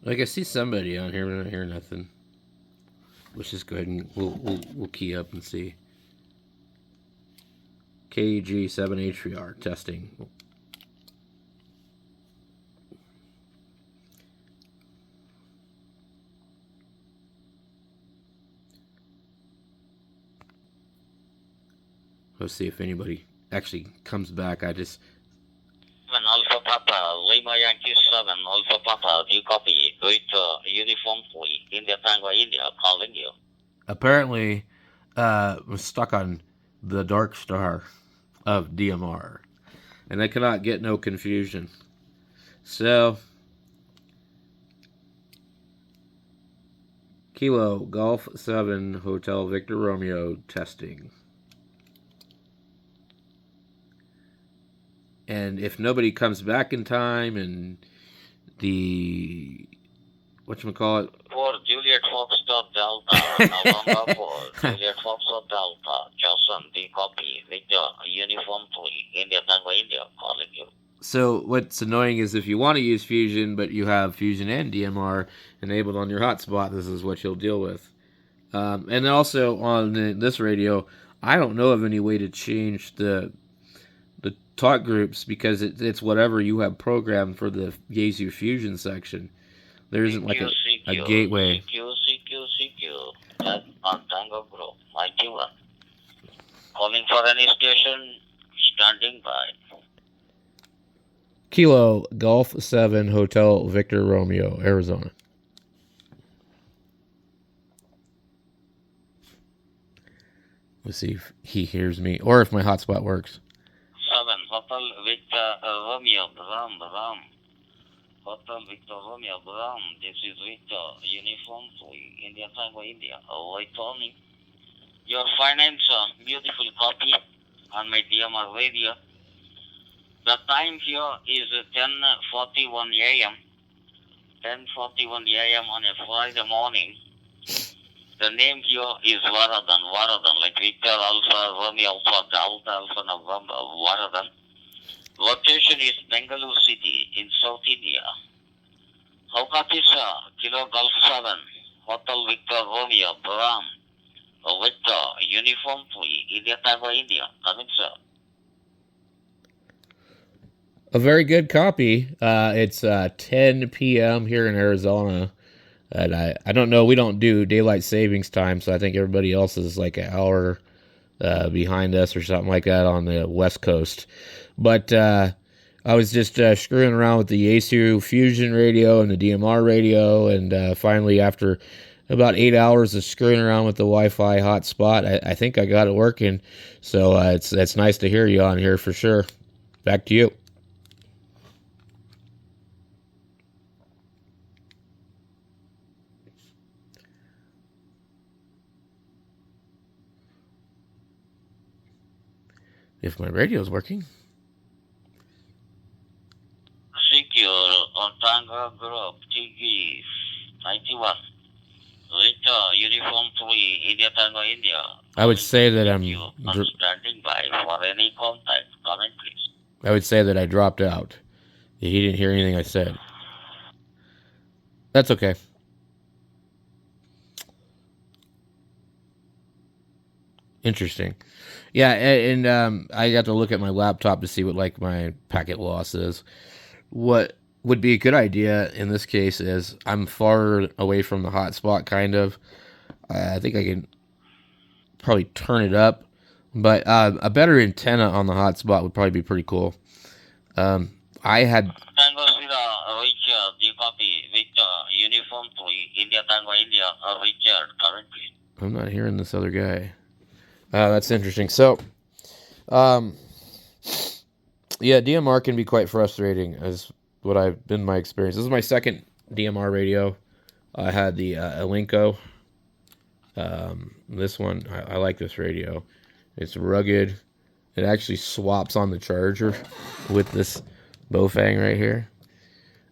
Like I see somebody on here, but I don't hear nothing. Let's just go ahead and we'll key up and see. KG7HVR testing. Let's see if anybody actually comes back. I just 7 Alpha Papa, Lima Yankee 7 Alpha Papa, do you copy? With uniform 3, India Tango India, calling you. apparently was stuck on the dark star of DMR, and I cannot get no confusion. So Kilo Golf 7 Hotel Victor Romeo testing. And if nobody comes back in time and the whatchamacallit For Juliet Foxtrot Delta, November 4, Juliet Foxtrot Delta, Johnson, D copy, Victor, Uniform 3, India Tango India, calling you. So what's annoying is if you want to use Fusion, but you have Fusion and DMR enabled on your hotspot, this is what you'll deal with. And also on this radio, I don't know of any way to change the talk groups because it's whatever you have programmed for the Yaesu Fusion section. There isn't like a gateway. CQ. That on Tango Group, 91. Calling for any station, standing by. Kilo Golf 7 Hotel Victor Romeo, Arizona. Let's see if he hears me or if my hotspot works. 7 Hotel Victor Romeo Brown. Hotel Victor Romeo Brown. This is Victor Uniform 3 India Tango India. Wait for me. Your finance beautiful copy on my DMR radio. The time here is 10:41 a.m. 10:41 a.m. on a Friday morning. The name here is Varadan, like Victor Alpha, Romeo Alpha, Delta Alpha, November, Varadan. Location is Bangalore City in South India. How copies, Kilo Golf 7, Hotel Victor Romeo, Bram, Victor, Uniform 3, India Tango India. Coming, sir. A very good copy. It's 10 p.m. here in Arizona. And I don't know. We don't do daylight savings time, so I think everybody else is like an hour behind us or something like that on the West Coast. But I was just screwing around with the Yaesu Fusion radio and the DMR radio, and finally, after about 8 hours of screwing around with the Wi-Fi hotspot, I think I got it working. So it's nice to hear you on here for sure. Back to you. If my radio's working. Secure on Tango Group, TG 91. Victor, Uniform 3, India Tango India. I would say that I'm standing by for any contact. Comment, please. I would say that I dropped out. He didn't hear anything I said. That's okay. Interesting. Yeah, and I got to look at my laptop to see what like my packet loss is. What would be a good idea in this case is I'm far away from the hotspot, kind of. I think I can probably turn it up, but a better antenna on the hotspot would probably be pretty cool. I had Tango Sierra, Richard, do you copy? Victor, Uniform 3, India Tango India, Richard, currently. I'm not hearing this other guy. That's interesting. So, yeah, DMR can be quite frustrating, as what I've been my experience. This is my second DMR radio. I had the Elenco. This one, I like this radio. It's rugged. It actually swaps on the charger with this Bofang right here.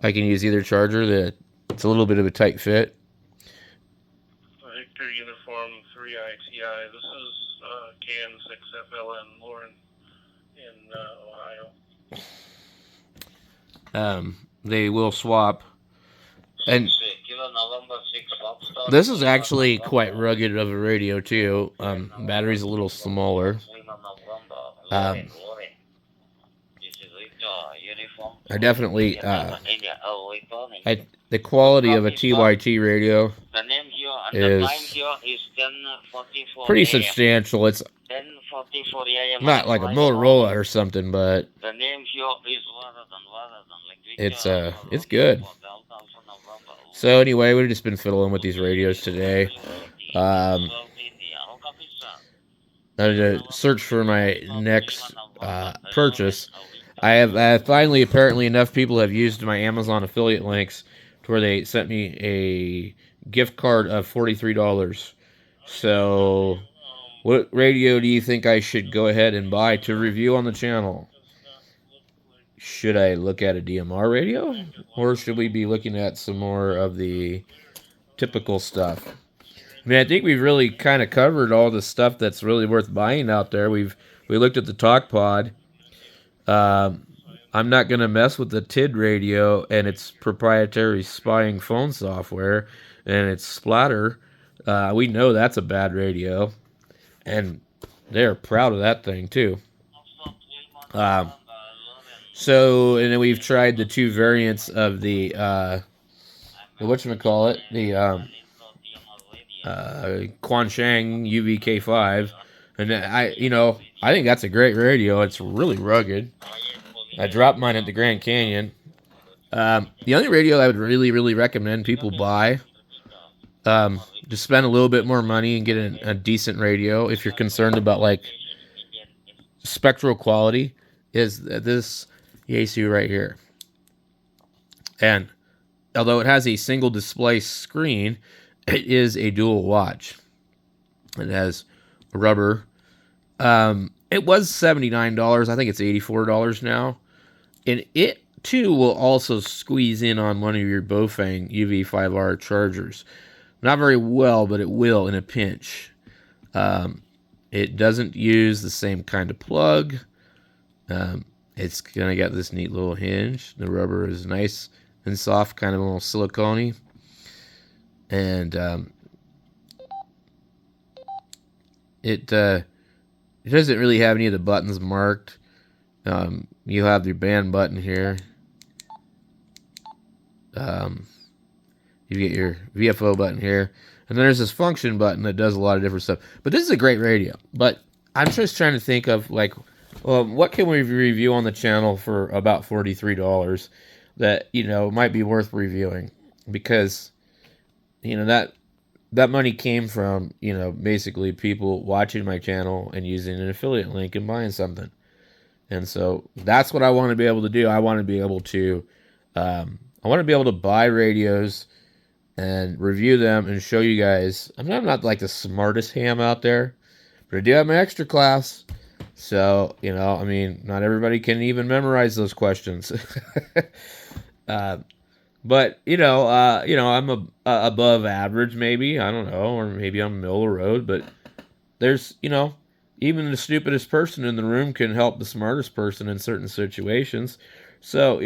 I can use either charger. It's a little bit of a tight fit. Victor Uniform 3ITI. This is KN6FLN Lauren in Ohio. They will swap. And Kilo November 6 Foxtrot. this is actually quite rugged of a radio too. Battery's a little smaller. Lauren. This is Victor, uniform. I definitely, India. Oh, the quality of a TYT radio the name here and the time is here is 10:44 pretty AM. substantial. It's 10:44 AM. not like a Motorola or something, but The name here is like Victor. it's good. So anyway, we've just been fiddling with these radios today. I had to search for my next purchase. I have finally, apparently, enough people have used my Amazon affiliate links to where they sent me a gift card of $43. So, what radio do you think I should go ahead and buy to review on the channel? Should I look at a DMR radio? Or should we be looking at some more of the typical stuff? I mean, I think we've really kind of covered all the stuff that's really worth buying out there. We looked at the TalkPod. I'm not going to mess with the TID radio and its proprietary spying phone software and its splatter. We know that's a bad radio. And they're proud of that thing, too. So, and then we've tried the two variants of the whatchamacallit, the Quansheng UVK5, and I think that's a great radio. It's really rugged. I dropped mine at the Grand Canyon. The only radio I would really, really recommend people buy, to spend a little bit more money and get a decent radio, if you're concerned about like spectral quality, is this Yaesu right here. And although it has a single display screen, it is a dual watch. It has rubber. It was $79. I think it's $84 now. And it, too, will also squeeze in on one of your Bofang UV5R chargers. Not very well, but it will in a pinch. It doesn't use the same kind of plug. It's going to get this neat little hinge. The rubber is nice and soft, kind of almost silicone-y. And it doesn't really have any of the buttons marked. You have your band button here. You get your VFO button here. And then there's this function button that does a lot of different stuff. But this is a great radio. But I'm just trying to think of, like, what can we review on the channel for about $43 that, might be worth reviewing? Because, that money came from, basically people watching my channel and using an affiliate link and buying something. And so that's what I want to be able to do. I want to be able to, buy radios and review them and show you guys. I'm not like the smartest ham out there, but I do have my extra class. So, not everybody can even memorize those questions. But, I'm above average maybe. I don't know. Or maybe I'm middle of the road. But there's, even the stupidest person in the room can help the smartest person in certain situations. So,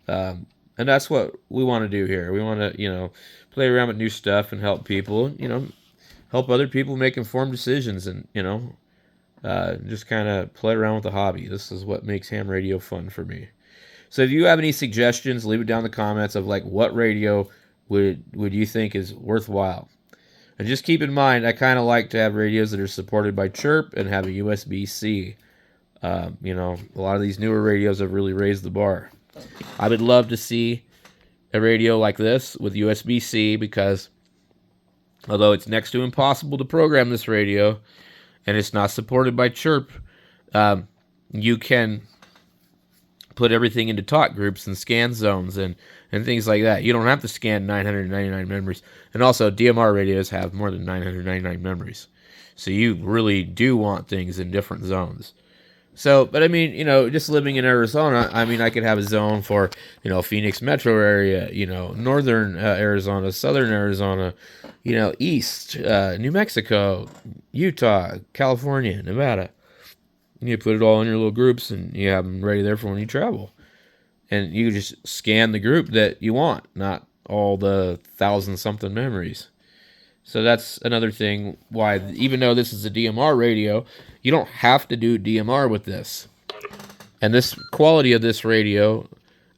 and that's what we want to do here. We want to, play around with new stuff and help people, help other people make informed decisions and, just kind of play around with the hobby. This is what makes ham radio fun for me. So if you have any suggestions, leave it down in the comments of like what radio would you think is worthwhile. And just keep in mind, I kind of like to have radios that are supported by Chirp and have a USB-C. A lot of these newer radios have really raised the bar. I would love to see a radio like this with USB-C because although it's next to impossible to program this radio and it's not supported by Chirp, you can put everything into talk groups and scan zones and things like that. You don't have to scan 999 memories. And also, DMR radios have more than 999 memories. So you really do want things in different zones. So, but I mean, just living in Arizona, I could have a zone for, Phoenix metro area, northern Arizona, southern Arizona, east, New Mexico, Utah, California, Nevada. You put it all in your little groups and you have them ready there for when you travel. And you just scan the group that you want, not all the 1,000-something memories. So that's another thing why, even though this is a DMR radio, you don't have to do DMR with this. And this quality of this radio,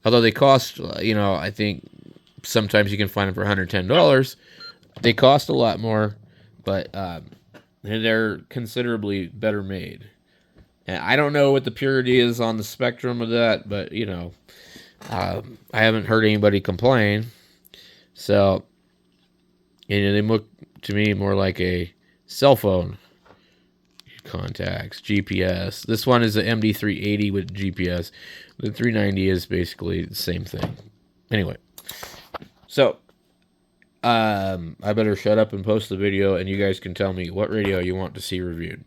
although they cost, I think sometimes you can find them for $110, they cost a lot more, but they're considerably better made. And I don't know what the purity is on the spectrum of that, but, I haven't heard anybody complain. So, they look to me more like a cell phone contacts, GPS. This one is an MD380 with GPS. The 390 is basically the same thing. Anyway, so I better shut up and post the video, and you guys can tell me what radio you want to see reviewed.